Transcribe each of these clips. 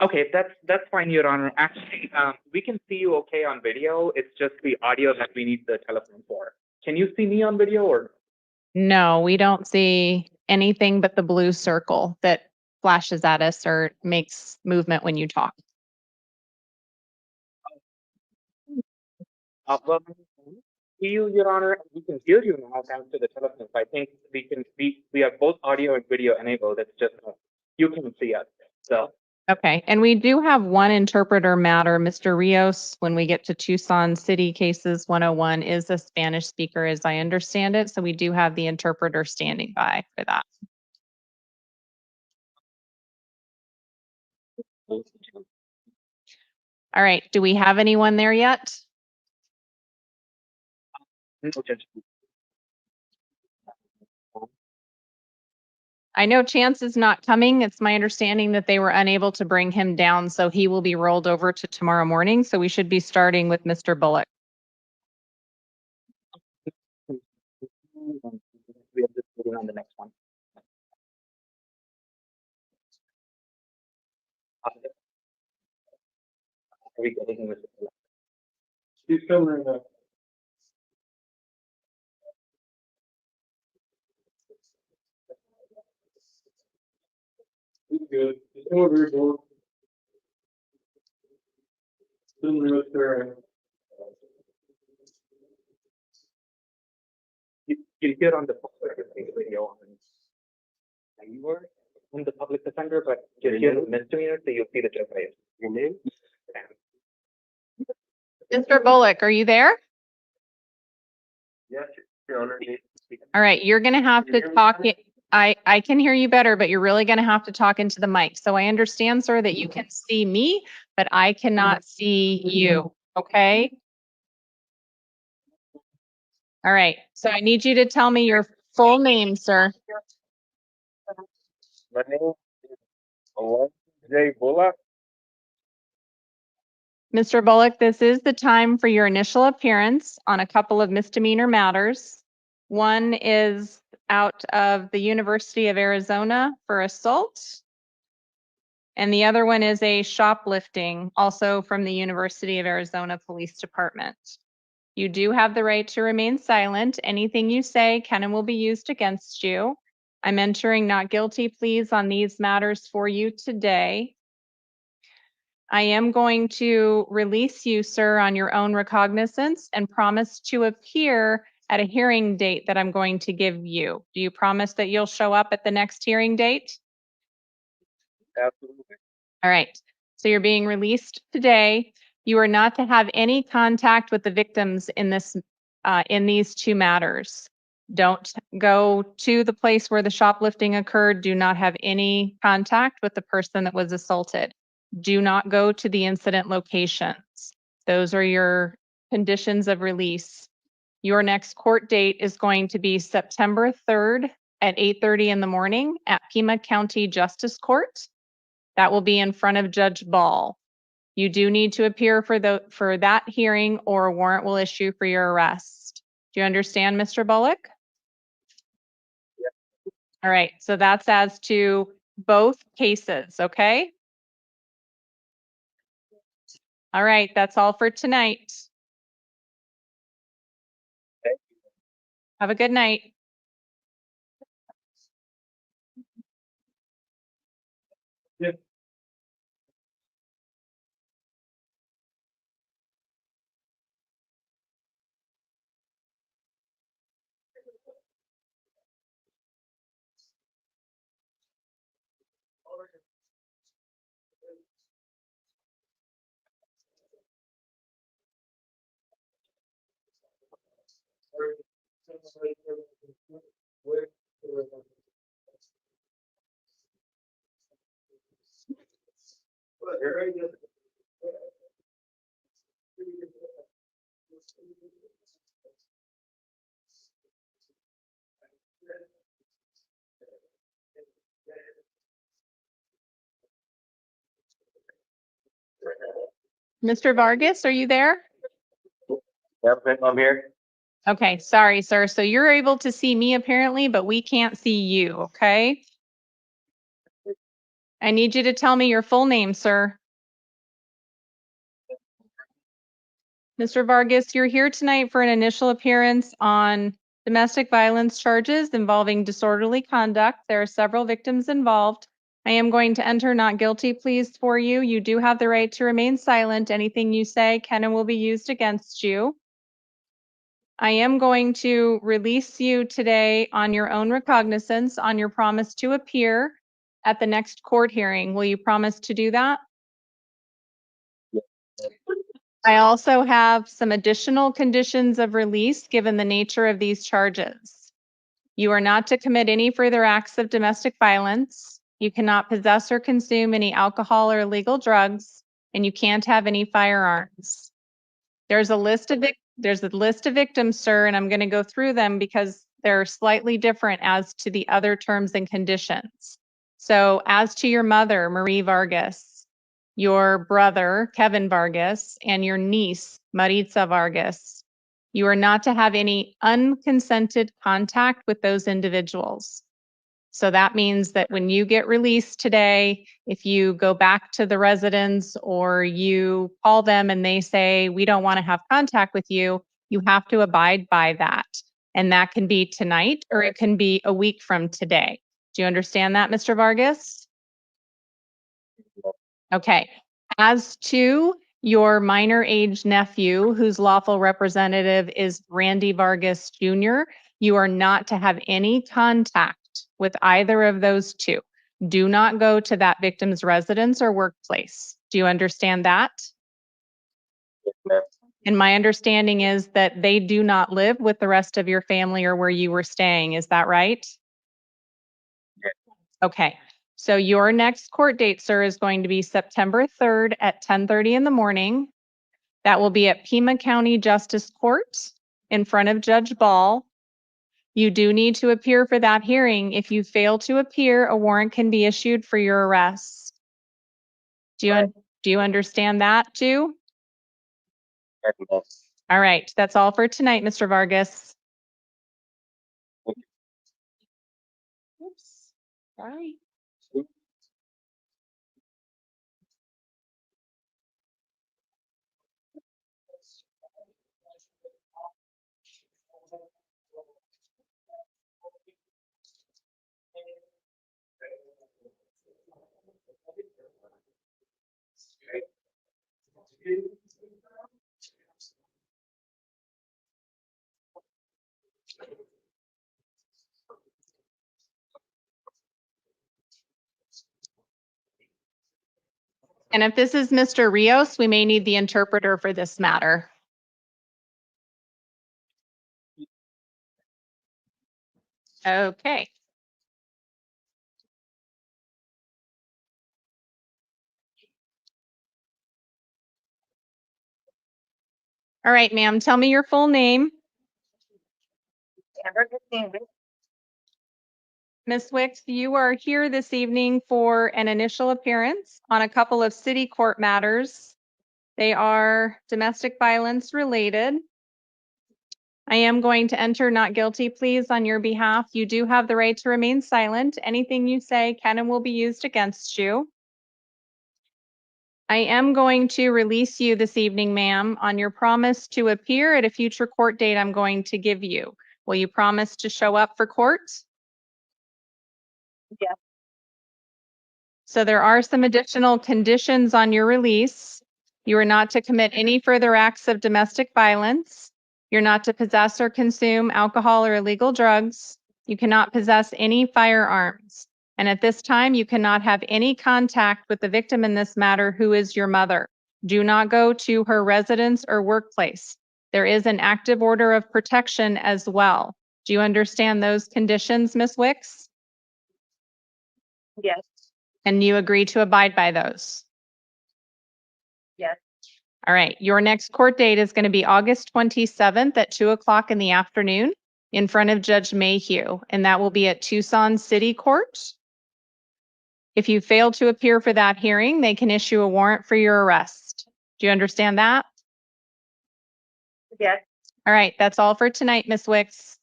Okay, that's fine, Your Honor. Actually, we can see you okay on video. It's just the audio that we need the telephone for. Can you see me on video or? No, we don't see anything but the blue circle that flashes at us or makes movement when you talk. Well, see you, Your Honor. We can hear you now thanks to the telephone. So I think we have both audio and video enabled. It's just you can see us. So. Okay, and we do have one interpreter matter. Mr. Rios, when we get to Tucson City Cases 101, is a Spanish speaker, as I understand it. So we do have the interpreter standing by for that. All right, do we have anyone there yet? I know Chance is not coming. It's my understanding that they were unable to bring him down, so he will be rolled over to tomorrow morning. So we should be starting with Mr. Bullock. We are just moving on the next one. Are we getting this? He's coming up. He's good. He's over here, board. Similar with her. You hear on the public video on you were on the public defender, but you hear the misdemeanor, so you'll see the judge. Your name? Mr. Bullock, are you there? Yes, Your Honor. All right, you're going to have to talk. I can hear you better, but you're really going to have to talk into the mic. So I understand, sir, that you can see me, but I cannot see you. Okay? All right. So I need you to tell me your full name, sir. My name is Alon J. Bullock. Mr. Bullock, this is the time for your initial appearance on a couple of misdemeanor matters. One is out of the University of Arizona for assault. And the other one is a shoplifting, also from the University of Arizona Police Department. You do have the right to remain silent. Anything you say can and will be used against you. I'm entering not guilty pleas on these matters for you today. I am going to release you, sir, on your own recognizance and promise to appear at a hearing date that I'm going to give you. Do you promise that you'll show up at the next hearing date? Absolutely. All right. So you're being released today. You are not to have any contact with the victims in these two matters. Don't go to the place where the shoplifting occurred. Do not have any contact with the person that was assaulted. Do not go to the incident locations. Those are your conditions of release. Your next court date is going to be September 3rd at 8:30 in the morning at Pima County Justice Court. That will be in front of Judge Ball. You do need to appear for that hearing or a warrant will issue for your arrest. Do you understand, Mr. Bullock? Yeah. All right, so that's as to both cases, okay? All right, that's all for tonight. Thank you. Have a good night. Yeah. Mr. Vargas, are you there? Yep, I'm here. Okay, sorry, sir. So you're able to see me apparently, but we can't see you, okay? I need you to tell me your full name, sir. Mr. Vargas, you're here tonight for an initial appearance on domestic violence charges involving disorderly conduct. There are several victims involved. I am going to enter not guilty pleas for you. You do have the right to remain silent. Anything you say can and will be used against you. I am going to release you today on your own recognizance on your promise to appear at the next court hearing. Will you promise to do that? I also have some additional conditions of release given the nature of these charges. You are not to commit any further acts of domestic violence. You cannot possess or consume any alcohol or illegal drugs, and you can't have any firearms. There's a list of victims, sir, and I'm going to go through them because they're slightly different as to the other terms and conditions. So as to your mother, Marie Vargas, your brother, Kevin Vargas, and your niece, Maritza Vargas, you are not to have any unconsented contact with those individuals. So that means that when you get released today, if you go back to the residence or you call them and they say, we don't want to have contact with you, you have to abide by that. And that can be tonight or it can be a week from today. Do you understand that, Mr. Vargas? Okay. As to your minor age nephew, whose lawful representative is Randy Vargas Jr., you are not to have any contact with either of those two. Do not go to that victim's residence or workplace. Do you understand that? And my understanding is that they do not live with the rest of your family or where you were staying. Is that right? Okay. So your next court date, sir, is going to be September 3rd at 10:30 in the morning. That will be at Pima County Justice Court in front of Judge Ball. You do need to appear for that hearing. If you fail to appear, a warrant can be issued for your arrest. Do you understand that too? All right, that's all for tonight, Mr. Vargas. Oops, sorry. And if this is Mr. Rios, we may need the interpreter for this matter. Okay. All right, ma'am, tell me your full name. Ms. Wicks, you are here this evening for an initial appearance on a couple of city court matters. They are domestic violence related. I am going to enter not guilty pleas on your behalf. You do have the right to remain silent. Anything you say can and will be used against you. I am going to release you this evening, ma'am, on your promise to appear at a future court date I'm going to give you. Will you promise to show up for court? Yes. So there are some additional conditions on your release. You are not to commit any further acts of domestic violence. You're not to possess or consume alcohol or illegal drugs. You cannot possess any firearms. And at this time, you cannot have any contact with the victim in this matter, who is your mother. Do not go to her residence or workplace. There is an active order of protection as well. Do you understand those conditions, Ms. Wicks? Yes. And you agree to abide by those? Yes. All right, your next court date is going to be August 27th at 2:00 in the afternoon in front of Judge Mayhew, and that will be at Tucson City Court. If you fail to appear for that hearing, they can issue a warrant for your arrest. Do you understand that? Yes. All right, that's all for tonight, Ms. Wicks.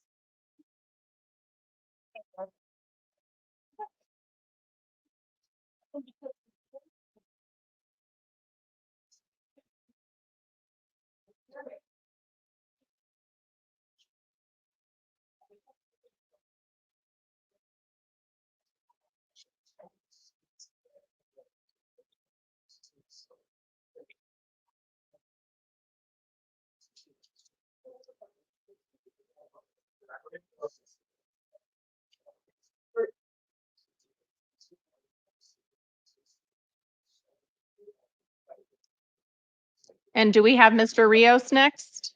And do we have Mr. Rios next?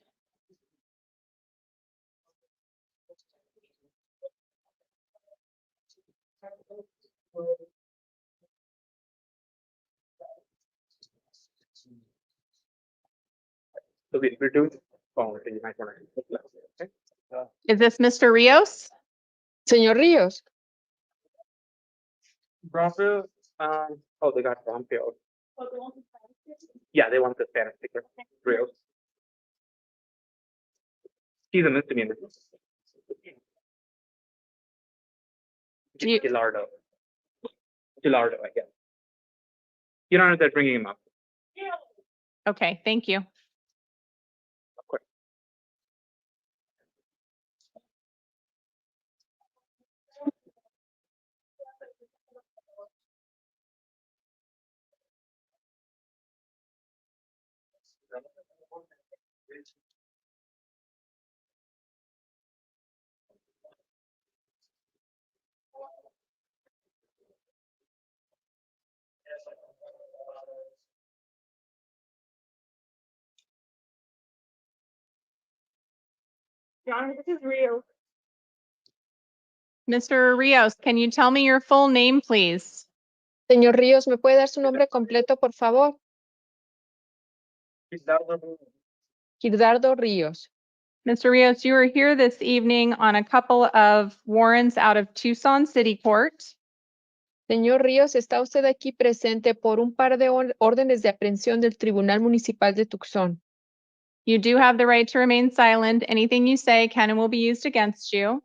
So we're doing phone, so you might want to. Okay. Is this Mr. Rios? Señor Ríos, Bronco, oh, they got Bromfield. Yeah, they want the Spanish speaker. Rios. He's a misdemeanor. Do you- Gilardo. Gilardo, I guess. You don't know they're bringing him up. Okay, thank you. Of course. John, this is real. Mr. Rios, can you tell me your full name, please? señor Ríos, ¿me puede dar su nombre completo, por favor? Gildardo Ríos. Mr. Rios, you are here this evening on a couple of warrants out of Tucson City Court. Señor Ríos, está usted aquí presente por un par de órdenes de aprehensión del Tribunal Municipal de Tucson. You do have the right to remain silent. Anything you say can and will be used against you.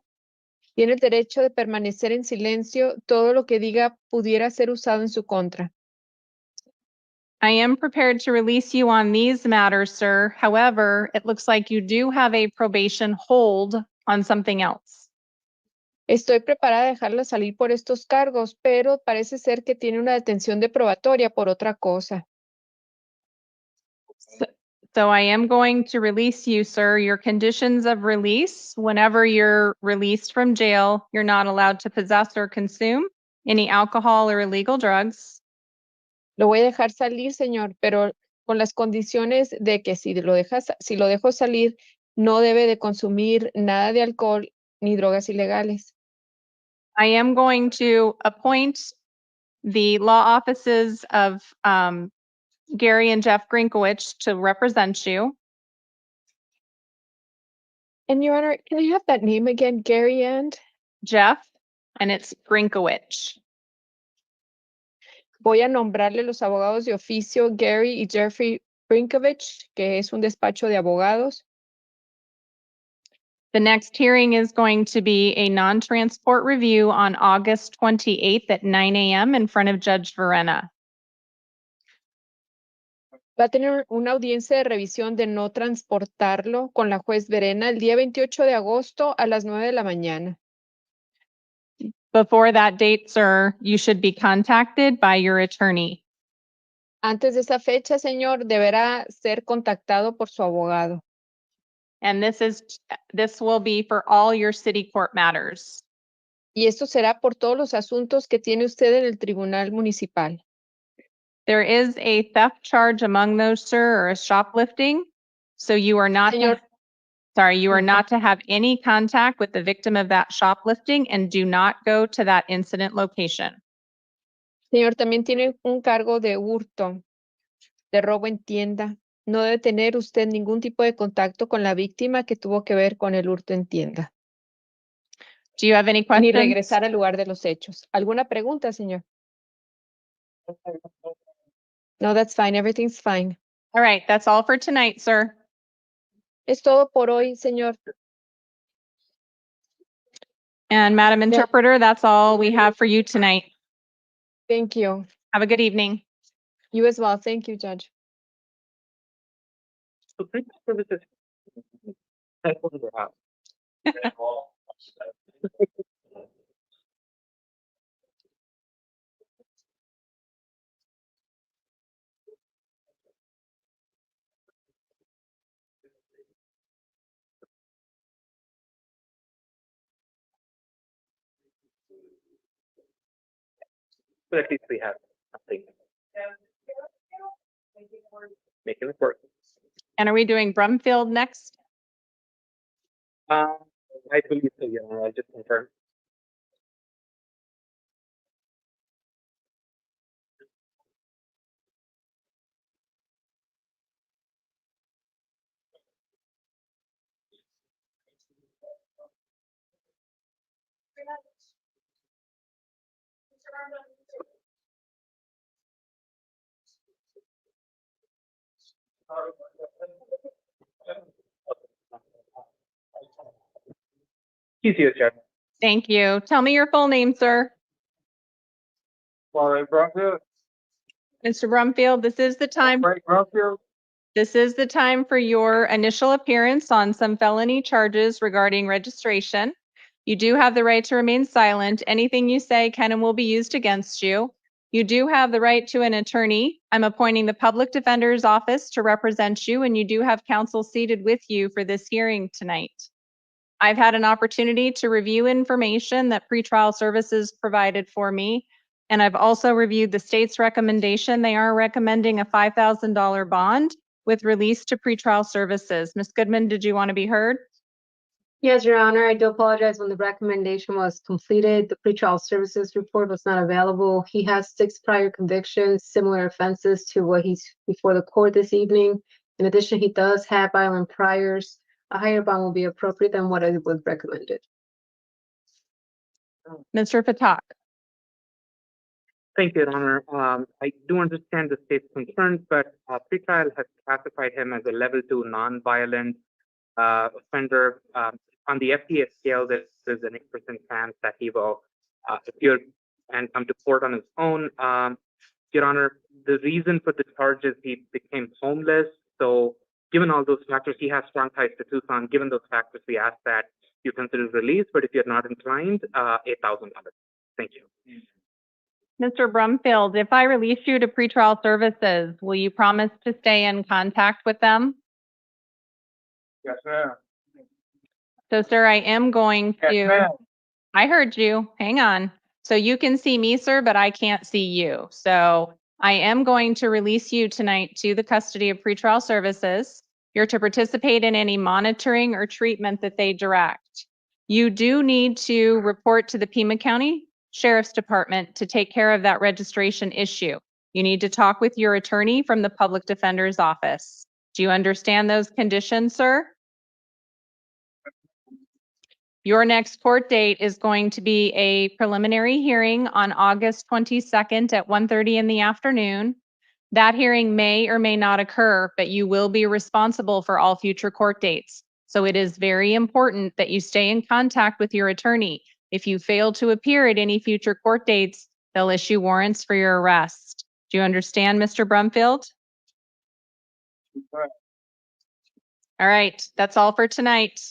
Tiene el derecho de permanecer en silencio. Todo lo que diga pudiera ser usado en su contra. I am prepared to release you on these matters, sir. However, it looks like you do have a probation hold on something else. Estoy preparada a dejarla salir por estos cargos, pero parece ser que tiene una detención de probatoria por otra cosa. So I am going to release you, sir. Your conditions of release, whenever you're released from jail, you're not allowed to possess or consume any alcohol or illegal drugs. Lo voy a dejar salir, señor, pero con las condiciones de que si lo dejo salir, no debe de consumir nada de alcohol ni drogas ilegales. I am going to appoint the law offices of Gary and Jeff Grinkowicz to represent you. And Your Honor, can I have that name again, Gary and? Jeff, and it's Grinkowicz. Voy a nombrarle los abogados de oficio Gary y Jeffrey Brinkovich, que es un despacho de abogados. The next hearing is going to be a non-transport review on August 28th at 9 a.m. in front of Judge Verena. Va a tener una audiencia de revisión de no transportarlo con la juez Verena el día 28 de agosto a las 9 de la mañana. Before that date, sir, you should be contacted by your attorney. Antes de esa fecha, señor, deberá ser contactado por su abogado. And this will be for all your city court matters. Y esto será por todos los asuntos que tiene usted en el Tribunal Municipal. There is a theft charge among those, sir, or a shoplifting. So you are not, Señor, you are not to have any contact with the victim of that shoplifting and do not go to that incident location. señor, también tiene un cargo de hurto, de robo en tienda. No debe tener usted ningún tipo de contacto con la víctima que tuvo que ver con el hurto en tienda. Do you have any Ni questions? regresar al lugar de los hechos. ¿Alguna pregunta, señor? No, that's fine. Everything's fine. All right, that's all for tonight, sir. Es todo por hoy, señor. And Madam Interpreter, that's all we have for you tonight. Thank you. Have a good evening. You as well. Thank you, Judge. So thank you for this. Thankful to have. But at least we have something making it work. And are we doing Brumfield next? I believe so, Your Honor. I'll just confirm. He's here, Chair. Thank you. Tell me your full name, sir. Sorry, Brumfield. Mr. Brumfield, this is the time. Frank Brumfield. This is the time for your initial appearance on some felony charges regarding registration. You do have the right to remain silent. Anything you say can and will be used against you. You do have the right to an attorney. I'm appointing the public defender's office to represent you, and you do have counsel seated with you for this hearing tonight. I've had an opportunity to review information that pretrial services provided for me, and I've also reviewed the state's recommendation. They are recommending a $5,000 bond with release to pretrial services. Ms. Goodman, did you want to be heard? Yes, Your Honor, I do apologize. When the recommendation was completed, the pretrial services report was not available. He has 6 prior convictions, similar offenses to what he's before the court this evening. In addition, he does have violent priors. A higher bond will be appropriate than what it was recommended. Mr. Fatak. Thank you, Your Honor. I do understand the state's concerns, but pretrial has classified him as a level 2 non-violent offender. On the FDA scale, there's an 8% chance that he will appear and come to court on his own. Your Honor, the reason for the charge is he became homeless. So given all those factors, he has strong ties to Tucson. Given those factors, we ask that you consider release, but if you're not inclined, $8,000. Thank you. Mr. Brumfield, if I release you to pretrial services, will you promise to stay in contact with them? Yes, ma'am. So, sir, I am going Yes, to, ma'am. I heard you, hang on. So you can see me, sir, but I can't see you. So I am going to release you tonight to the custody of pretrial services. You're to participate in any monitoring or treatment that they direct. You do need to report to the Pima County Sheriff's Department to take care of that registration issue. You need to talk with your attorney from the Public Defender's Office. Do you understand those conditions, sir? Your next court date is going to be a preliminary hearing on August 22nd at 1:30 in the afternoon. That hearing may or may not occur, but you will be responsible for all future court dates. So it is very important that you stay in contact with your attorney. If you fail to appear at any future court dates, they'll issue warrants for your arrest. Do you understand, Mr. Brumfield? Right. All right, that's all for tonight.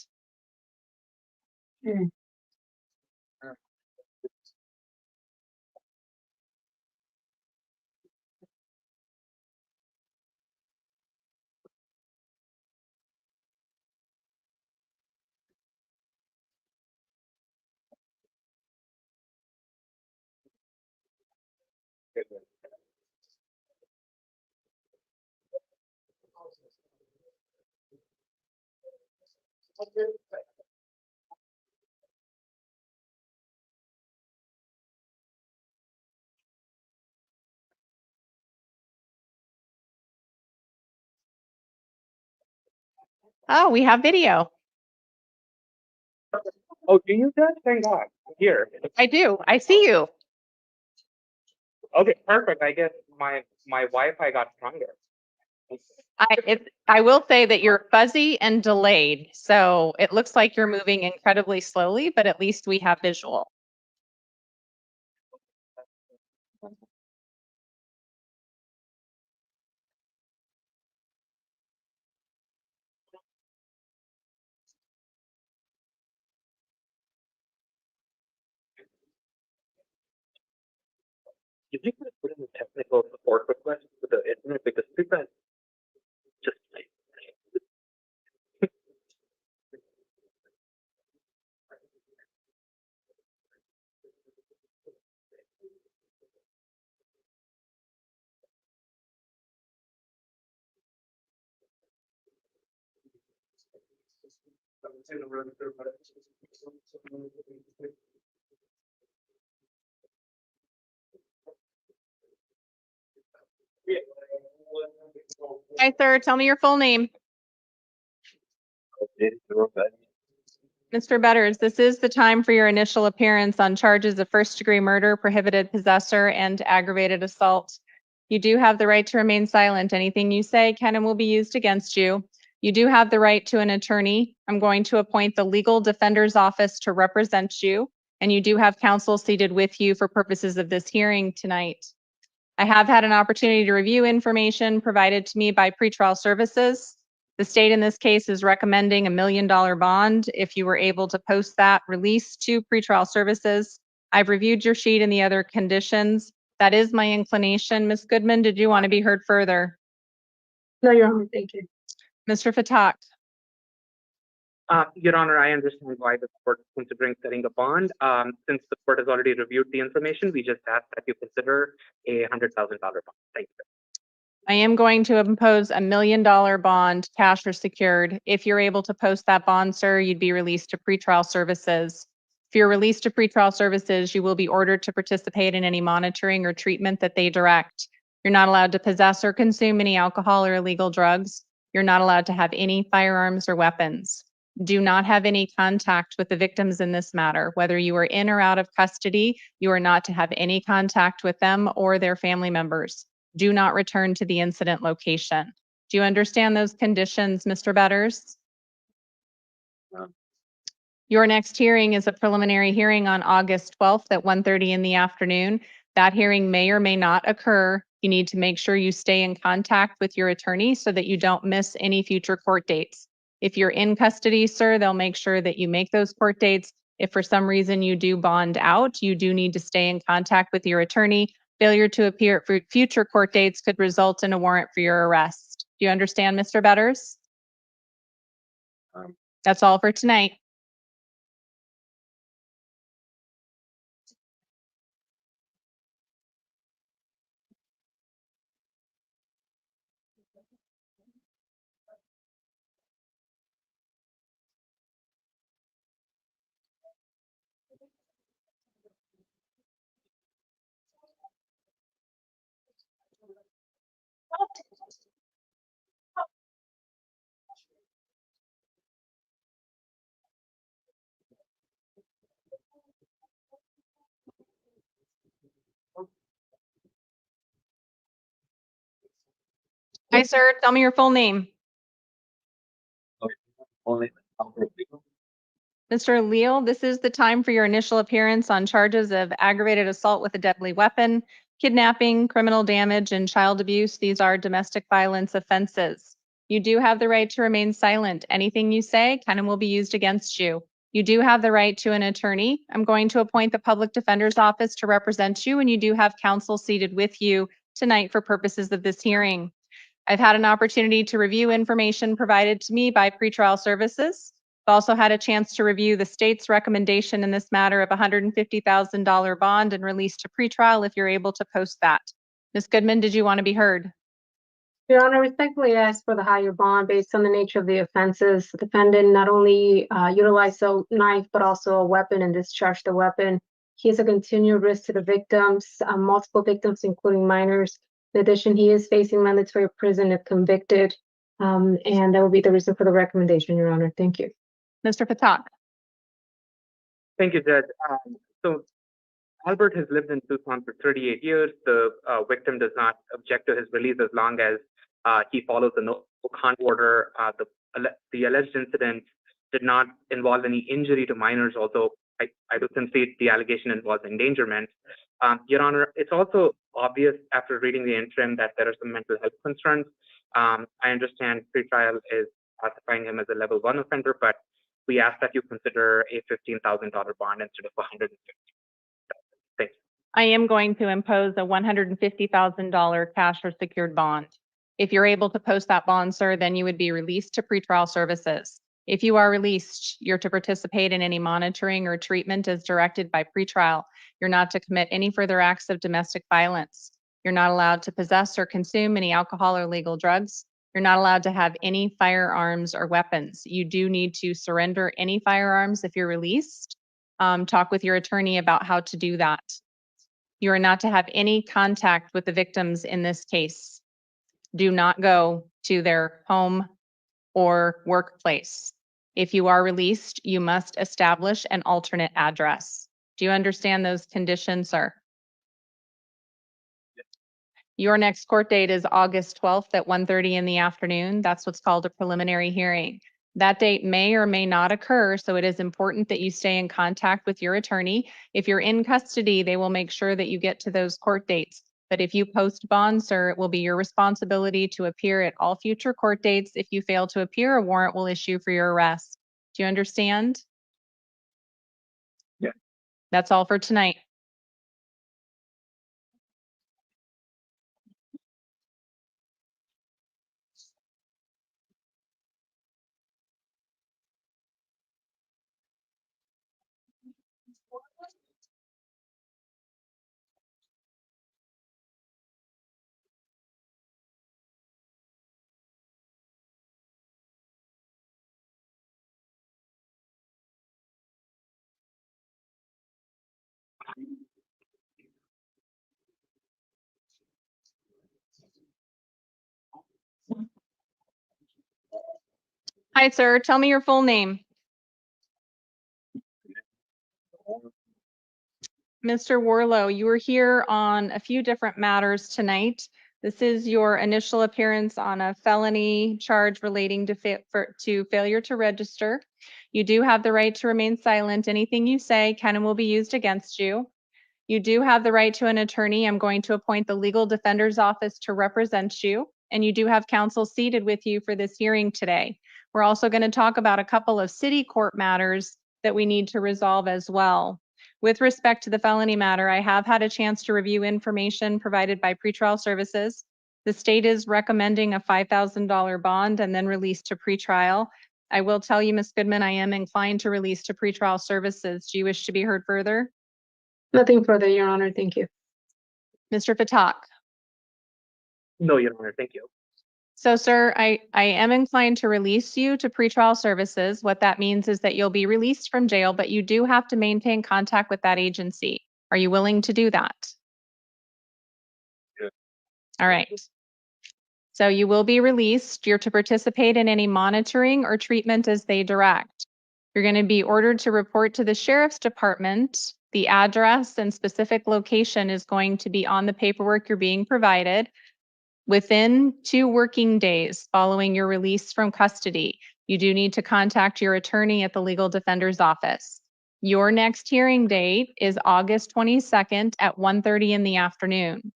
Oh, we have video. Oh, do you guys? Thank God. Here. I do. I see you. Okay, perfect. I guess my Wi-Fi got stronger. I will say that you're fuzzy and delayed, so it looks like you're moving incredibly slowly, but at least we have visual. If you could put in a technical support request with the internet, because people just like Hi, sir. Tell me your full name. Mr. Betters, this is the time for your initial appearance on charges of first-degree murder, prohibited possessor, and aggravated assault. You do have the right to remain silent. Anything you say can and will be used against you. You do have the right to an attorney. I'm going to appoint the legal defender's office to represent you, and you do have counsel seated with you for purposes of this hearing tonight. I have had an opportunity to review information provided to me by pretrial services. The state in this case is recommending $1 million bond if you were able to post that release to pretrial services. I've reviewed your sheet and the other conditions. That is my inclination. Ms. Goodman, did you want to be heard further? No, Your Honor, thank you. Mr. Fatak? Your Honor, I understand why the court is considering setting a bond. Since the court has already reviewed the information, we just ask that you consider a $100,000 bond. Thank you. I am going to impose $1 million bond, cash or secured. If you're able to post that bond, sir, you'd be released to pretrial services. If you're released to pretrial services, you will be ordered to participate in any monitoring or treatment that they direct. You're not allowed to possess or consume any alcohol or illegal drugs. You're not allowed to have any firearms or weapons. Do not have any contact with the victims in this matter. Whether you are in or out of custody, you are not to have any contact with them or their family members. Do not return to the incident location. Do you understand those conditions, Mr. Betters? Your next hearing is a preliminary hearing on August 12th at 1:30 in the afternoon. That hearing may or may not occur. You need to make sure you stay in contact with your attorney so that you don't miss any future court dates. If you're in custody, sir, they'll make sure that you make those court dates. If for some reason you do bond out, you do need to stay in contact with your attorney. Failure to appear for future court dates could result in a warrant for your arrest. Do you understand, Mr. Betters? That's all for tonight. Hi, sir. Tell me your full name. Mr. Leal, this is the time for your initial appearance on charges of aggravated assault with a deadly weapon, kidnapping, criminal damage, and child abuse. These are domestic violence offenses. You do have the right to remain silent. Anything you say can and will be used against you. You do have the right to an attorney. I'm going to appoint the public defender's office to represent you, and you do have counsel seated with you tonight for purposes of this hearing. I've had an opportunity to review information provided to me by pretrial services. I've also had a chance to review the state's recommendation in this matter of $150,000 bond and release to pretrial if you're able to post that. Ms. Goodman, did you want to be heard? Your Honor, respectfully ask for the higher bond based on the nature of the offenses. The defendant not only utilized a knife, but also a weapon and discharged the weapon. He is a continued risk to the victims, multiple victims, including minors. In addition, he is facing mandatory prison if convicted. And that will be the reason for the recommendation, Your Honor. Thank you. Mr. Patak. Thank you, Judge. So Albert has lived in Tucson for 38 years. The victim does not object to his release as long as he follows the no contact order. The alleged incident did not involve any injury to minors, although I do concede the allegation involves endangerment. Your Honor, it's also obvious after reading the interim that there are some mental health concerns. I understand pretrial is classifying him as a level 1 offender, but we ask that you consider a $15,000 bond instead of $150,000. Thank you. I am going to impose a $150,000 cash or secured bond. If you're able to post that bond, sir, then you would be released to pretrial services. If you are released, you're to participate in any monitoring or treatment as directed by pretrial. You're not to commit any further acts of domestic violence. You're not allowed to possess or consume any alcohol or illegal drugs. You're not allowed to have any firearms or weapons. You do need to surrender any firearms if you're released. Talk with your attorney about how to do that. You are not to have any contact with the victims in this case. Do not go to their home or workplace. If you are released, you must establish an alternate address. Do you understand those conditions, sir? Your next court date is August 12th at 1:30 in the afternoon. That's what's called a preliminary hearing. That date may or may not occur, so it is important that you stay in contact with your attorney. If you're in custody, they will make sure that you get to those court dates. But if you post bond, sir, it will be your responsibility to appear at all future court dates. If you fail to appear, a warrant will issue for your arrest. Do you understand? Yeah. That's all for tonight. Hi, sir. Tell me your full name. Mr. Warlow, you were here on a few different matters tonight. This is your initial appearance on a felony charge relating to failure to register. You do have the right to remain silent. Anything you say can and will be used against you. You do have the right to an attorney. I'm going to appoint the legal defender's office to represent you, and you do have counsel seated with you for this hearing today. We're also going to talk about a couple of city court matters that we need to resolve as well. With respect to the felony matter, I have had a chance to review information provided by pretrial services. The state is recommending a $5,000 bond and then release to pretrial. I will tell you, Ms. Goodman, I am inclined to release to pretrial services. Do you wish to be heard further? Nothing further, Your Honor. Thank you. Mr. Fatak? No, Your Honor, thank you. So, sir, I am inclined to release you to pretrial services. What that means is that you'll be released from jail, but you do have to maintain contact with that agency. Are you willing to do that? Yeah. All right. So you will be released. You're to participate in any monitoring or treatment as they direct. You're going to be ordered to report to the sheriff's department. The address and specific location is going to be on the paperwork you're being provided. Within 2 working days following your release from custody, you do need to contact your attorney at the legal defender's office. Your next hearing date is August 22nd at 1:30 in the afternoon.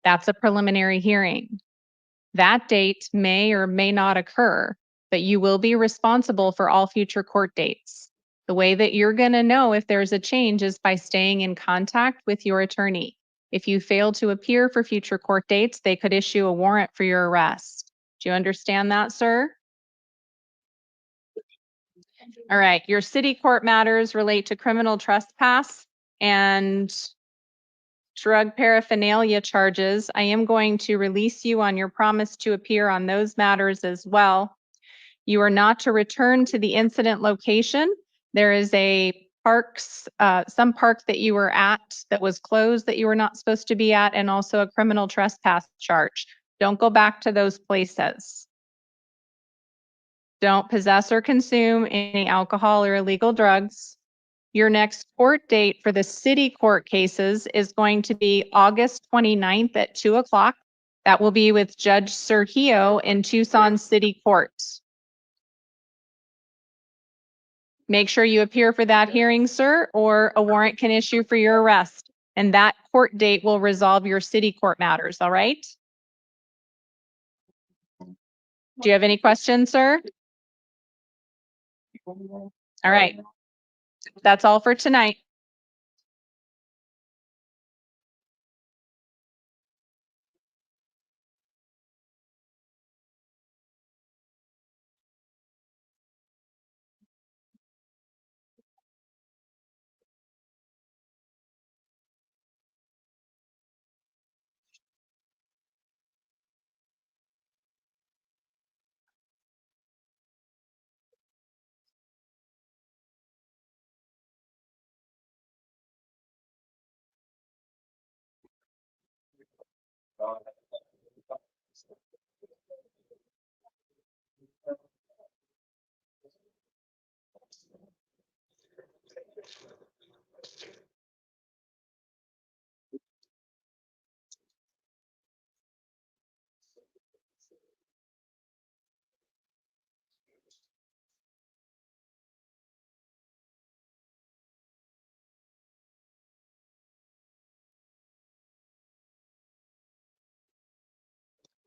That's a preliminary hearing. That date may or may not occur, but you will be responsible for all future court dates. The way that you're going to know if there's a change is by staying in contact with your attorney. If you fail to appear for future court dates, they could issue a warrant for your arrest. Do you understand that, sir? All right. Your city court matters relate to criminal trespass and drug paraphernalia charges. I am going to release you on your promise to appear on those matters as well. You are not to return to the incident location. There is some park that you were at that was closed that you were not supposed to be at, and also a criminal trespass charge. Don't go back to those places. Don't possess or consume any alcohol or illegal drugs. Your next court date for the city court cases is going to be August 29th at 2 o'clock. That will be with Judge Sergio in Tucson City Court. Make sure you appear for that hearing, sir, or a warrant can issue for your arrest. And that court date will resolve your city court matters, all right? Do you have any questions, sir? All right. That's all for tonight.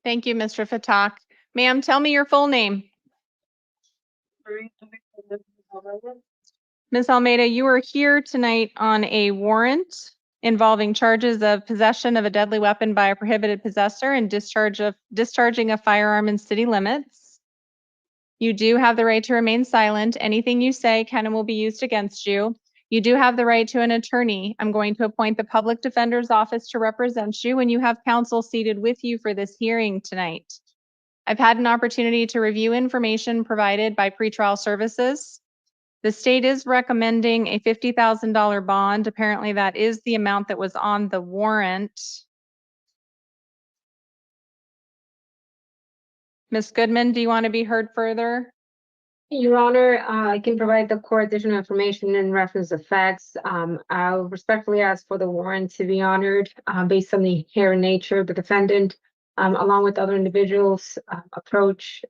Thank you, Mr. Fatak. Ma'am, tell me your full name. Ms. Almeida, you are here tonight on a warrant involving charges of possession of a deadly weapon by a prohibited possessor and discharging a firearm in city limits. You do have the right to remain silent. Anything you say can and will be used against you. You do have the right to an attorney. I'm going to appoint the public defender's office to represent you, and you have counsel seated with you for this hearing tonight. I've had an opportunity to review information provided by pretrial services. The state is recommending a $50,000 bond. Apparently that is the amount that was on the warrant. Ms. Goodman, do you want to be heard further? Your Honor, I can provide the court additional information in reference to facts. I'll respectfully ask for the warrant to be honored based on the inherent nature of the defendant, along with other individuals, approach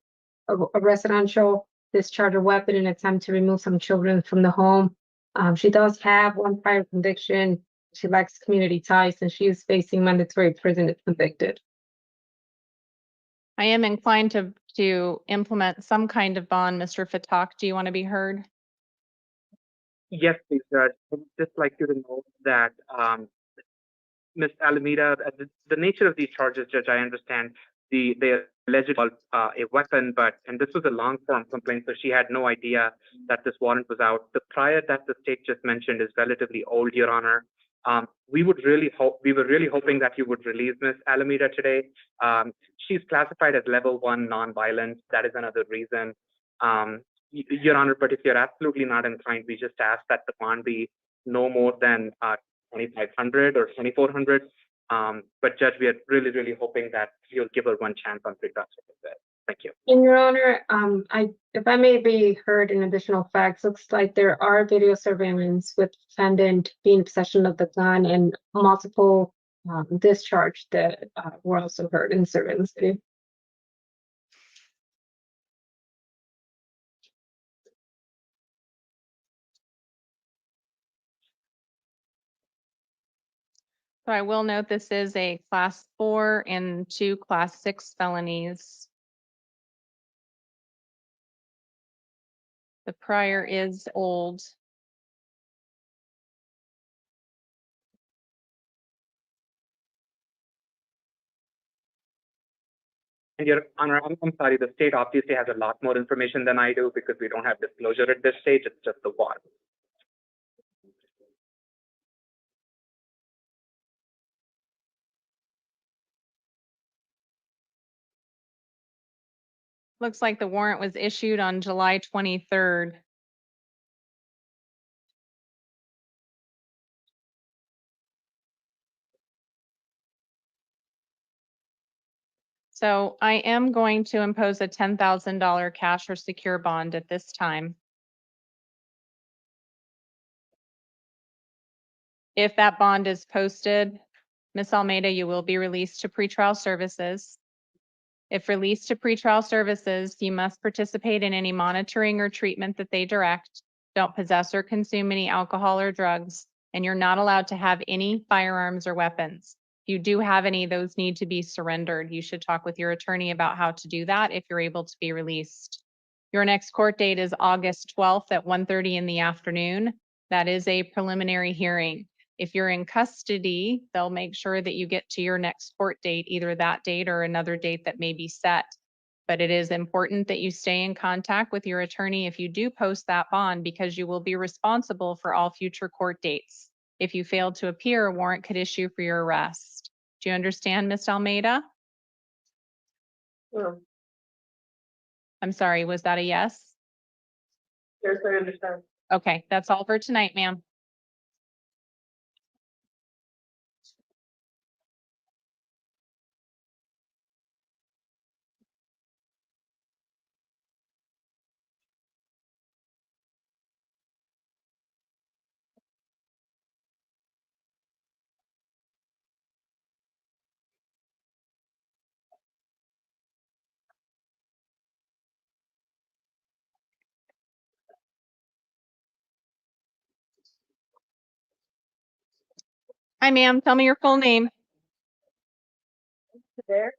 a residential discharge a weapon in an attempt to remove some children from the home. She does have one prior conviction. She lacks community ties and she is facing mandatory prison if convicted. I am inclined to implement some kind of bond. Mr. Fatak, do you want to be heard? Yes, please, Judge. I would just like you to know that Ms. Alameda, the nature of these charges, Judge, I understand they allegedly a weapon, and this was a long form complaint, so she had no idea that this warrant was out. The prior that the state just mentioned is relatively old, Your Honor. We were really hoping that you would release Ms. Alameda today. She's classified as level 1 nonviolent. That is another reason. Your Honor, but if you're absolutely not inclined, we just ask that the bond be no more than 2,500 or 2,400. But Judge, we are really hoping that you'll give her one chance on pretrial services. Thank you. In Your Honor, if I may be heard in additional facts, looks like there are video surveillance with defendant being in possession of the gun and multiple discharge that were also heard in surveillance video. So I will note this is a class 4 and 2 class 6 felonies. The prior is old. And Your Honor, I'm sorry, the state obviously has a lot more information than I do because we don't have disclosure at this stage. It's just the warrant. Looks like the warrant was issued on July 23rd. So I am going to impose a $10,000 cash or secure bond at this time. If that bond is posted, Ms. Almeida, you will be released to pretrial services. If released to pretrial services, you must participate in any monitoring or treatment that they direct. Don't possess or consume any alcohol or drugs, and you're not allowed to have any firearms or weapons. If you do have any, those need to be surrendered. You should talk with your attorney about how to do that if you're able to be released. Your next court date is August 12th at 1:30 in the afternoon. That is a preliminary hearing. If you're in custody, they'll make sure that you get to your next court date, either that date or another date that may be set. But it is important that you stay in contact with your attorney if you do post that bond, because you will be responsible for all future court dates. If you fail to appear, a warrant could issue for your arrest. Do you understand, Ms. Almeida? Sure. I'm sorry, was that a yes? Yes, I understand. Okay, that's all for tonight, ma'am. Hi, ma'am. Tell me your full name. There.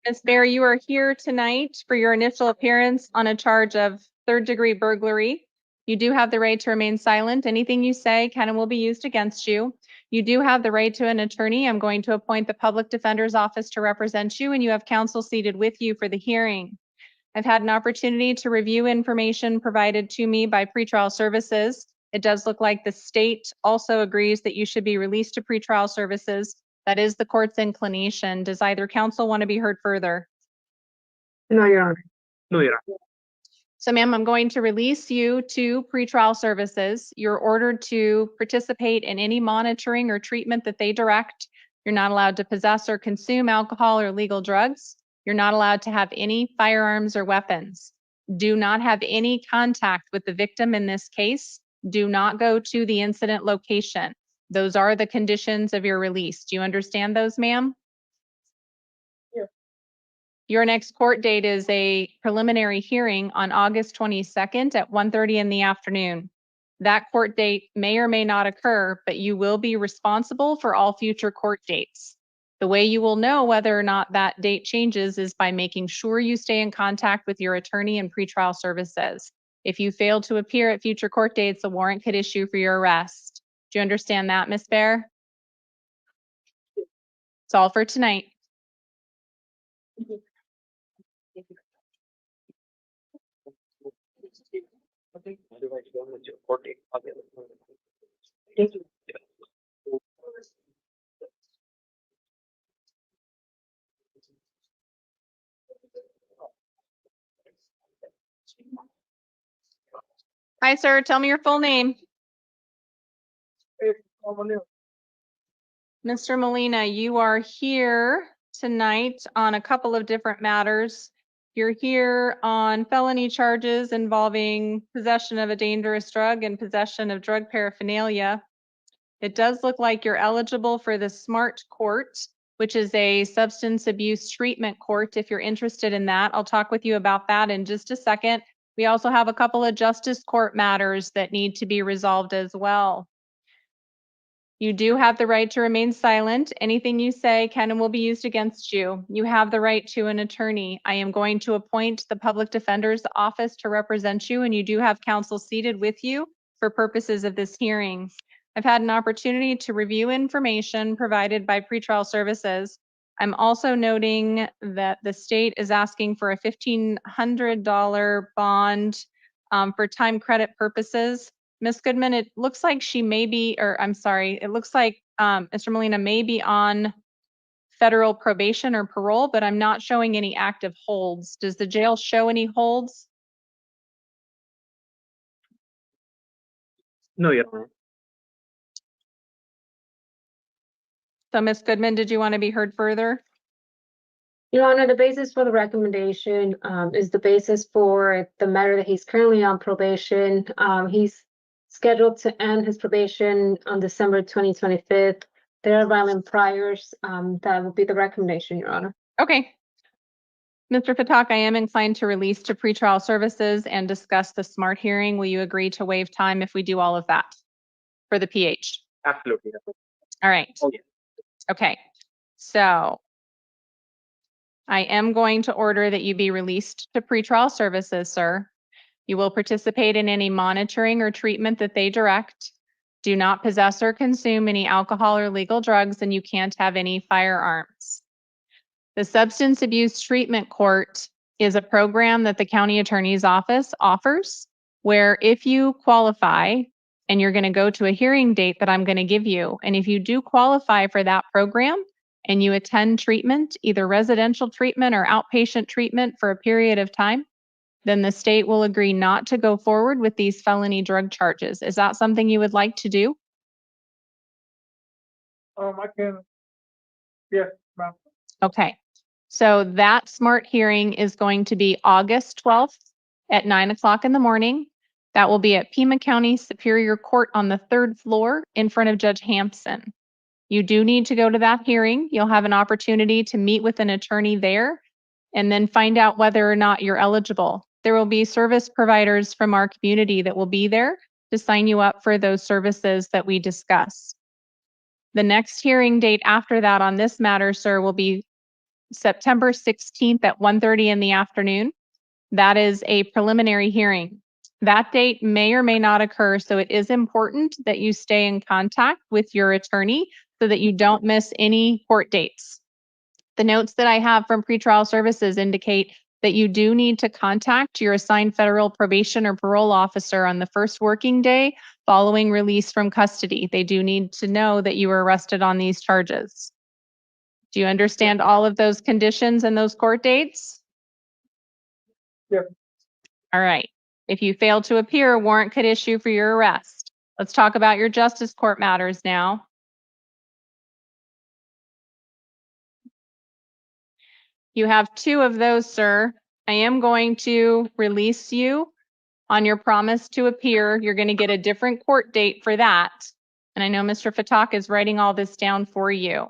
Ms. Bear, you are here tonight for your initial appearance on a charge of third-degree burglary. You do have the right to remain silent. Anything you say can and will be used against you. You do have the right to an attorney. I'm going to appoint the public defender's office to represent you, and you have counsel seated with you for the hearing. I've had an opportunity to review information provided to me by pretrial services. It does look like the state also agrees that you should be released to pretrial services. That is the court's inclination. Does either counsel want to be heard further? No, Your Honor. No, Your Honor. So ma'am, I'm going to release you to pretrial services. You're ordered to participate in any monitoring or treatment that they direct. You're not allowed to possess or consume alcohol or illegal drugs. You're not allowed to have any firearms or weapons. Do not have any contact with the victim in this case. Do not go to the incident location. Those are the conditions of your release. Do you understand those, ma'am? Yeah. Your next court date is a preliminary hearing on August 22nd at 1:30 in the afternoon. That court date may or may not occur, but you will be responsible for all future court dates. The way you will know whether or not that date changes is by making sure you stay in contact with your attorney and pretrial services. If you fail to appear at future court dates, a warrant could issue for your arrest. Do you understand that, Ms. Bear? It's all for tonight. Thank you. Hi, sir. Tell me your full name. Mr. Molina, you are here tonight on a couple of different matters. You're here on felony charges involving possession of a dangerous drug and possession of drug paraphernalia. It does look like you're eligible for the SMART court, which is a substance abuse treatment court. If you're interested in that, I'll talk with you about that in just a second. We also have a couple of justice court matters that need to be resolved as well. You do have the right to remain silent. Anything you say can and will be used against you. You have the right to an attorney. I am going to appoint the public defender's office to represent you, and you do have counsel seated with you for purposes of this hearing. I've had an opportunity to review information provided by pretrial services. I'm also noting that the state is asking for a $1,500 bond for time credit purposes. Ms. Goodman, it looks like she may be, or I'm sorry, it looks like Mr. Molina may be on federal probation or parole, but I'm not showing any active holds. Does the jail show any holds? No, Your Honor. So Ms. Goodman, did you want to be heard further? Your Honor, the basis for the recommendation is the basis for the matter that he's currently on probation. He's scheduled to end his probation on December 2025. There are violent priors. That would be the recommendation, Your Honor. Okay. Mr. Patak, I am inclined to release to pretrial services and discuss the SMART hearing. Will you agree to waive time if we do all of that for the PH? Absolutely. All right. Oh, yeah. Okay. So I am going to order that you be released to pretrial services, sir. You will participate in any monitoring or treatment that they direct. Do not possess or consume any alcohol or legal drugs, and you can't have any firearms. The Substance Abuse Treatment Court is a program that the county attorney's office offers, where if you qualify, and you're going to go to a hearing date that I'm going to give you, and if you do qualify for that program and you attend treatment, either residential treatment or outpatient treatment for a period of time, then the state will agree not to go forward with these felony drug charges. Is that something you would like to do? I can, yes, ma'am. Okay. So that SMART hearing is going to be August 12th at 9 o'clock in the morning. That will be at Pima County Superior Court on the 3rd floor in front of Judge Hampson. You do need to go to that hearing. You'll have an opportunity to meet with an attorney there and then find out whether or not you're eligible. There will be service providers from our community that will be there to sign you up for those services that we discussed. The next hearing date after that on this matter, sir, will be September 16th at 1:30 in the afternoon. That is a preliminary hearing. That date may or may not occur, so it is important that you stay in contact with your attorney so that you don't miss any court dates. The notes that I have from pretrial services indicate that you do need to contact your assigned federal probation or parole officer on the first working day following release from custody. They do need to know that you were arrested on these charges. Do you understand all of those conditions and those court dates? Yep. All right. If you fail to appear, a warrant could issue for your arrest. Let's talk about your justice court matters now. You have 2 of those, sir. I am going to release you on your promise to appear. You're going to get a different court date for that. And I know Mr. Fatak is writing all this down for you.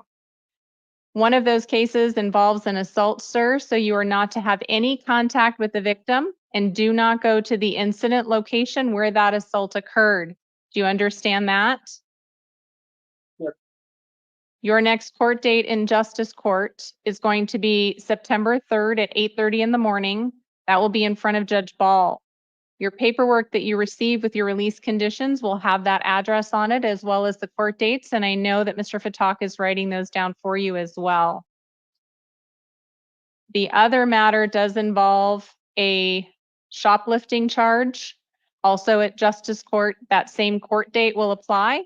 One of those cases involves an assault, sir, so you are not to have any contact with the victim and do not go to the incident location where that assault occurred. Do you understand that? Yes. Your next court date in justice court is going to be September 3rd at 8:30 in the morning. That will be in front of Judge Ball. Your paperwork that you receive with your release conditions will have that address on it as well as the court dates. And I know that Mr. Fatak is writing those down for you as well. The other matter does involve a shoplifting charge. Also at justice court, that same court date will apply.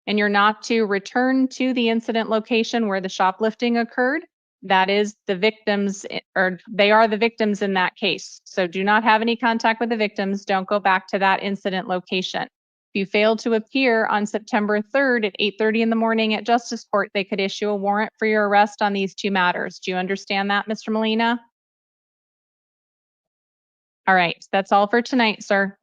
And you're not to return to the incident location where the shoplifting occurred. That is the victims, or they are the victims in that case. So do not have any contact with the victims. Don't go back to that incident location. If you fail to appear on September 3rd at 8:30 in the morning at justice court, they could issue a warrant for your arrest on these 2 matters. Do you understand that, Mr. Molina? All right, that's all for tonight, sir.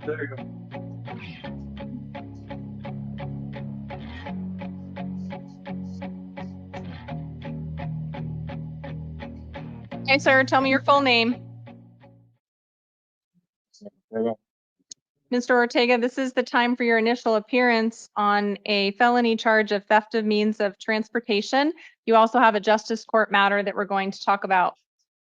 There you go. Okay, sir, tell me your full name. There you go. Mr. Ortega, this is the time for your initial appearance on a felony charge of theft of means of transportation. You also have a justice court matter that we're going to talk about.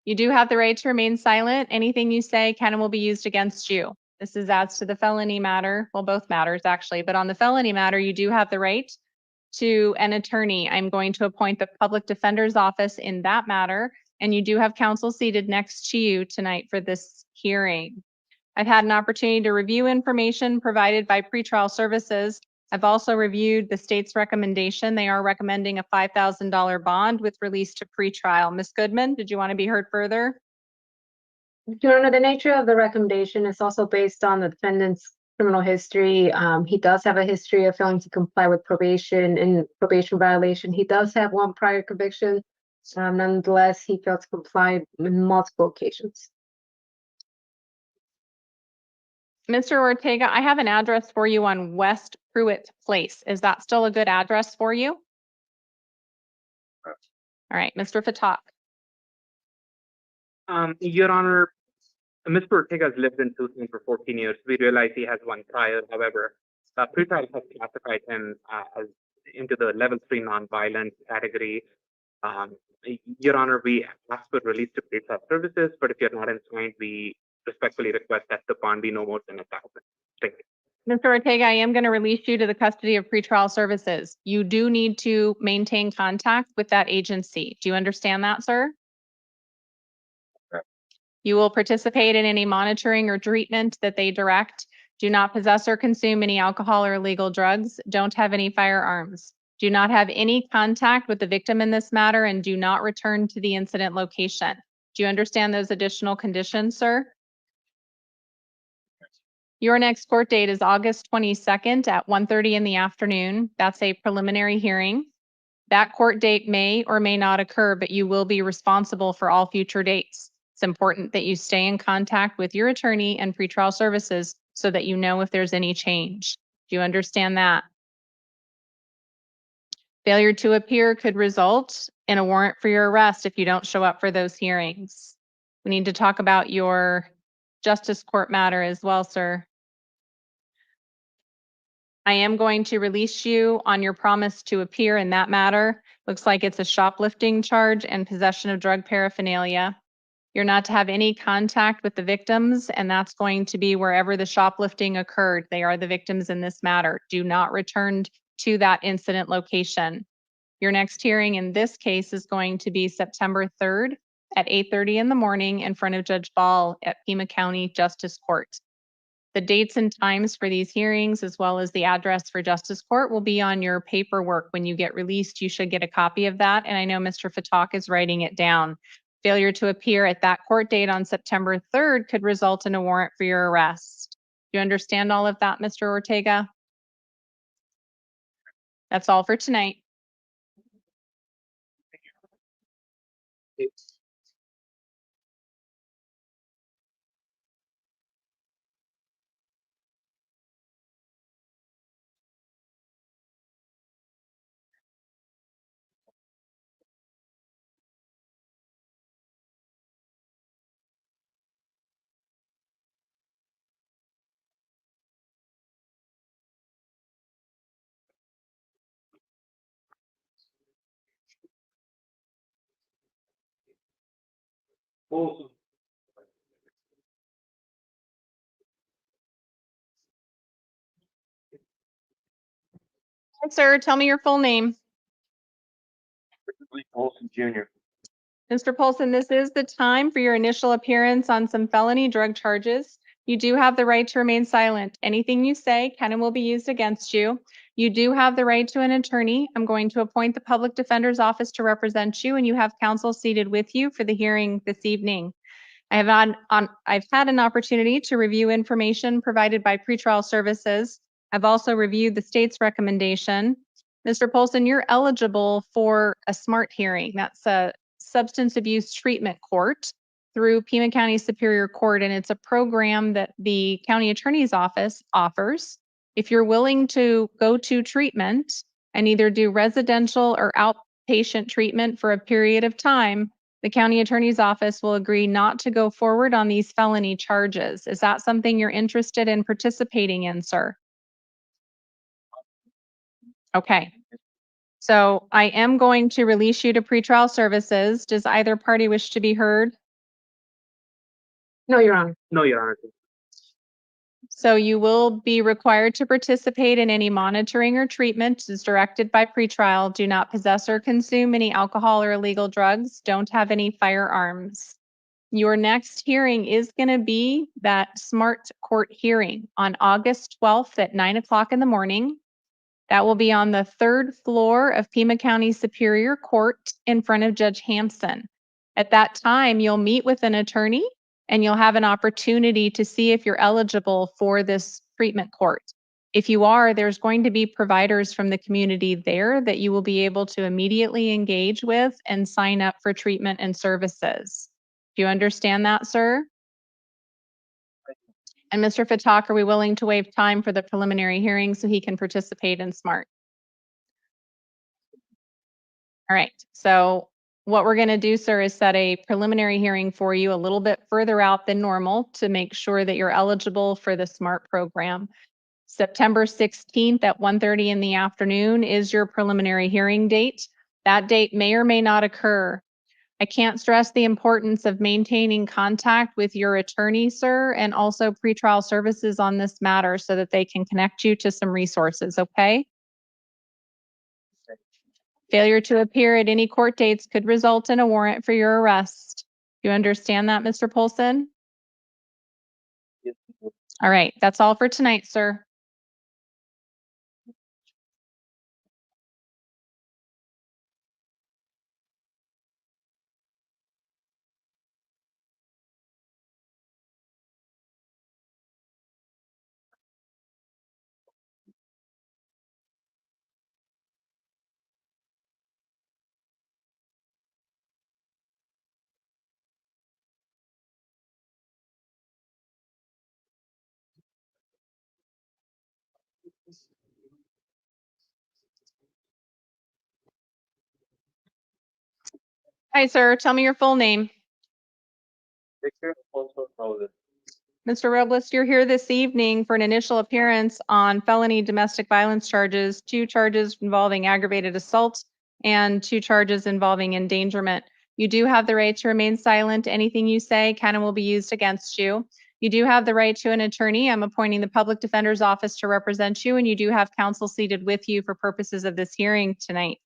You do have the right to remain silent. Anything you say can and will be used against you. This is as to the felony matter, well, both matters actually, but on the felony matter, you do have the right to an attorney. I'm going to appoint the public defender's office in that matter, and you do have counsel seated next to you tonight for this hearing. I've had an opportunity to review information provided by pretrial services. I've also reviewed the state's recommendation. They are recommending a $5,000 bond with release to pretrial. Ms. Goodman, did you want to be heard further? Your Honor, the nature of the recommendation is also based on the defendant's criminal history. He does have a history of failing to comply with probation and probation violation. He does have 1 prior conviction. Nonetheless, he failed to comply on multiple occasions. Mr. Ortega, I have an address for you on West Pruitt Place. Is that still a good address for you? All right, Mr. Fatak. Your Honor, Mr. Ortega has lived in Tucson for 14 years. We realize he has 1 prior. However, pretrial has classified him as into the level 3 nonviolent category. Your Honor, we ask for release to pretrial services, but if you're not inclined, we respectfully request that the bond be no more than $1,000. Thank you. Mr. Ortega, I am going to release you to the custody of pretrial services. You do need to maintain contact with that agency. Do you understand that, sir? Okay. You will participate in any monitoring or treatment that they direct. Do not possess or consume any alcohol or illegal drugs. Don't have any firearms. Do not have any contact with the victim in this matter and do not return to the incident location. Do you understand those additional conditions, sir? Your next court date is August 22nd at 1:30 in the afternoon. That's a preliminary hearing. That court date may or may not occur, but you will be responsible for all future dates. It's important that you stay in contact with your attorney and pretrial services so that you know if there's any change. Do you understand that? Failure to appear could result in a warrant for your arrest if you don't show up for those hearings. We need to talk about your justice court matter as well, sir. I am going to release you on your promise to appear in that matter. Looks like it's a shoplifting charge and possession of drug paraphernalia. You're not to have any contact with the victims, and that's going to be wherever the shoplifting occurred. They are the victims in this matter. Do not return to that incident location. Your next hearing in this case is going to be September 3rd at 8:30 in the morning in front of Judge Ball at Pima County Justice Court. The dates and times for these hearings, as well as the address for Justice Court, will be on your paperwork when you get released. You should get a copy of that, and I know Mr. Fatak is writing it down. Failure to appear at that court date on September 3rd could result in a warrant for your arrest. Do you understand all of that, Mr. Ortega? That's all for tonight. Hi, sir, tell me your full name. Lee Olson Jr. Mr. Polson, this is the time for your initial appearance on some felony drug charges. You do have the right to remain silent. Anything you say can and will be used against you. You do have the right to an attorney. I'm going to appoint the public defender's office to represent you, and you have counsel seated with you for the hearing this evening. I've had an opportunity to review information provided by pretrial services. I've also reviewed the state's recommendation. Mr. Polson, you're eligible for a SMART hearing. That's a substance abuse treatment court through Pima County Superior Court, and it's a program that the county attorney's office offers. If you're willing to go to treatment and either do residential or outpatient treatment for a period of time, the county attorney's office will agree not to go forward on these felony charges. Is that something you're interested in participating in, sir? Okay. So I am going to release you to pretrial services. Does either party wish to be heard? No, Your Honor. No, Your Honor. So you will be required to participate in any monitoring or treatment as directed by pretrial. Do not possess or consume any alcohol or illegal drugs. Don't have any firearms. Your next hearing is going to be that SMART court hearing on August 12th at 9 o'clock in the morning. That will be on the third floor of Pima County Superior Court in front of Judge Hampson. At that time, you'll meet with an attorney and you'll have an opportunity to see if you're eligible for this treatment court. If you are, there's going to be providers from the community there that you will be able to immediately engage with and sign up for treatment and services. Do you understand that, sir? And Mr. Fatak, are we willing to waive time for the preliminary hearing so he can participate in SMART? All right, so what we're going to do, sir, is set a preliminary hearing for you a little bit further out than normal to make sure that you're eligible for the SMART program. September 16th at 1:30 in the afternoon is your preliminary hearing date. That date may or may not occur. I can't stress the importance of maintaining contact with your attorney, sir, and also pretrial services on this matter so that they can connect you to some resources, okay? Failure to appear at any court dates could result in a warrant for your arrest. Do you understand that, Mr. Polson? All right, that's all for tonight, sir. Hi, sir. Tell me your full name. Victor Alfonso Moses. Mr. Robles, you're here this evening for an initial appearance on felony domestic violence charges, 2 charges involving aggravated assault and 2 charges involving endangerment. You do have the right to remain silent. Anything you say can and will be used against you. You do have the right to an attorney. I'm appointing the public defender's office to represent you, and you do have counsel seated with you for purposes of this hearing tonight.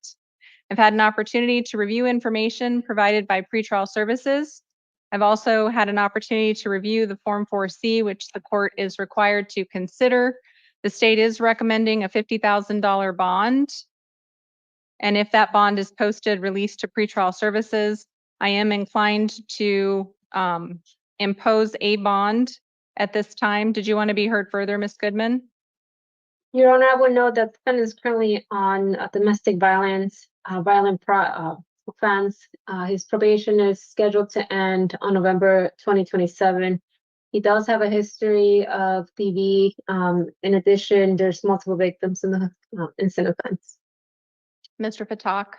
I've had an opportunity to review information provided by pretrial services. I've also had an opportunity to review the Form 4C, which the court is required to consider. The state is recommending a $50,000 bond. And if that bond is posted, released to pretrial services, I am inclined to impose a bond at this time. Did you want to be heard further, Ms. Goodman? Your Honor, I would note that the defendant is currently on domestic violence, offense. His probation is scheduled to end on November 2027. He does have a history of DV. In addition, there's multiple victims in the incident offense. Mr. Patak?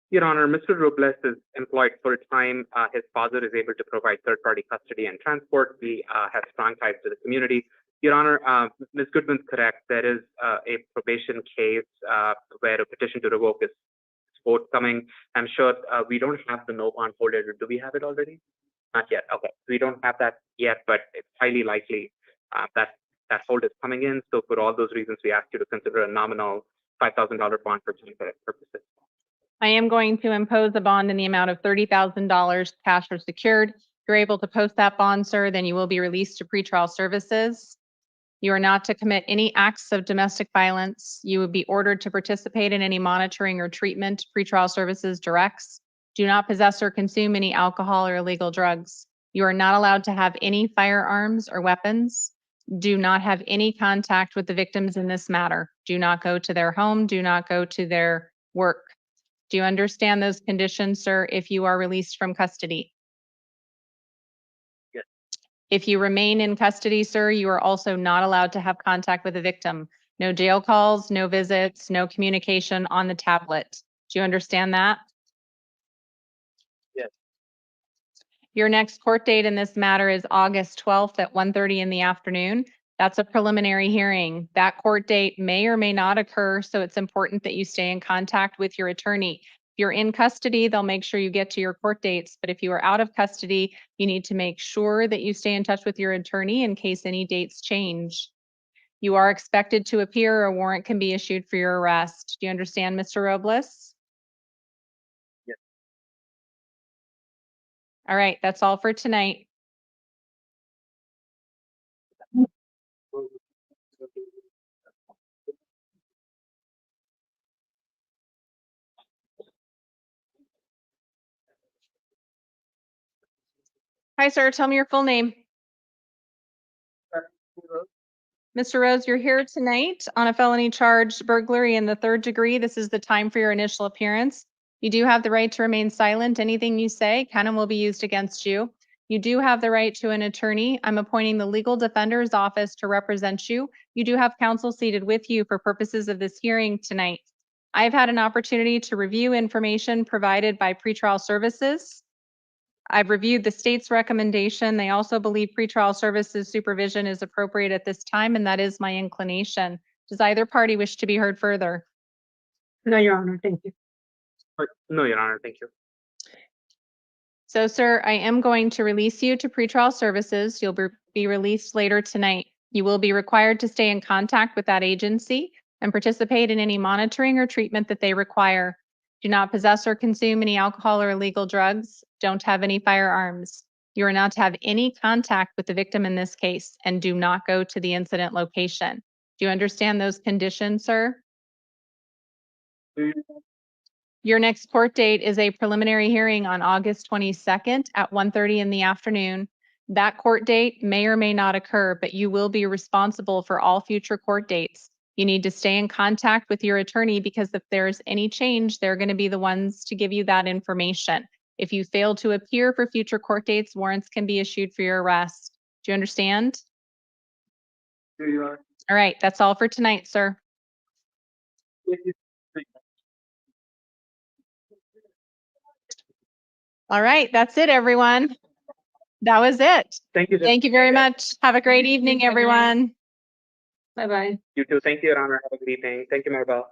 Your Honor, Mr. Robles is employed full-time. His father is able to provide third-party custody and transport. We have strong ties to the community. Your Honor, Ms. Goodman's correct. There is a probation case where a petition to revoke is forthcoming. I'm sure we don't have the no bond holder. Do we have it already? Not yet. Okay, we don't have that yet, but it's highly likely that hold is coming in. So for all those reasons, we ask you to consider a nominal $5,000 bond for purposes. I am going to impose a bond in the amount of $30,000 cash or secured. If you're able to post that bond, sir, then you will be released to pretrial services. You are not to commit any acts of domestic violence. You would be ordered to participate in any monitoring or treatment pretrial services directs. Do not possess or consume any alcohol or illegal drugs. You are not allowed to have any firearms or weapons. Do not have any contact with the victims in this matter. Do not go to their home. Do not go to their work. Do you understand those conditions, sir, if you are released from custody? Yes. If you remain in custody, sir, you are also not allowed to have contact with the victim. No jail calls, no visits, no communication on the tablet. Do you understand that? Yes. Your next court date in this matter is August 12th at 1:30 in the afternoon. That's a preliminary hearing. That court date may or may not occur, so it's important that you stay in contact with your attorney. If you're in custody, they'll make sure you get to your court dates, but if you are out of custody, you need to make sure that you stay in touch with your attorney in case any dates change. You are expected to appear, or a warrant can be issued for your arrest. Do you understand, Mr. Robles? Yes. All right, that's all for tonight. Hi, sir. Tell me your full name. Mr. Rose, you're here tonight on a felony charge burglary in the 3rd degree. This is the time for your initial appearance. You do have the right to remain silent. Anything you say can and will be used against you. You do have the right to an attorney. I'm appointing the legal defender's office to represent you. You do have counsel seated with you for purposes of this hearing tonight. I've had an opportunity to review information provided by pretrial services. I've reviewed the state's recommendation. They also believe pretrial services supervision is appropriate at this time, and that is my inclination. Does either party wish to be heard further? No, Your Honor, thank you. No, Your Honor, thank you. So, sir, I am going to release you to pretrial services. You'll be released later tonight. You will be required to stay in contact with that agency and participate in any monitoring or treatment that they require. Do not possess or consume any alcohol or illegal drugs. Don't have any firearms. You are not to have any contact with the victim in this case, and do not go to the incident location. Do you understand those conditions, sir? Your next court date is a preliminary hearing on August 22nd at 1:30 in the afternoon. That court date may or may not occur, but you will be responsible for all future court dates. You need to stay in contact with your attorney because if there's any change, they're going to be the ones to give you that information. If you fail to appear for future court dates, warrants can be issued for your arrest. Do you understand? All right, that's all for tonight, sir. All right, that's it, everyone. That was it. Thank you. Thank you very much. Have a great evening, everyone. Bye-bye. You too. Thank you, Your Honor. Have a good evening. Thank you, Maribel.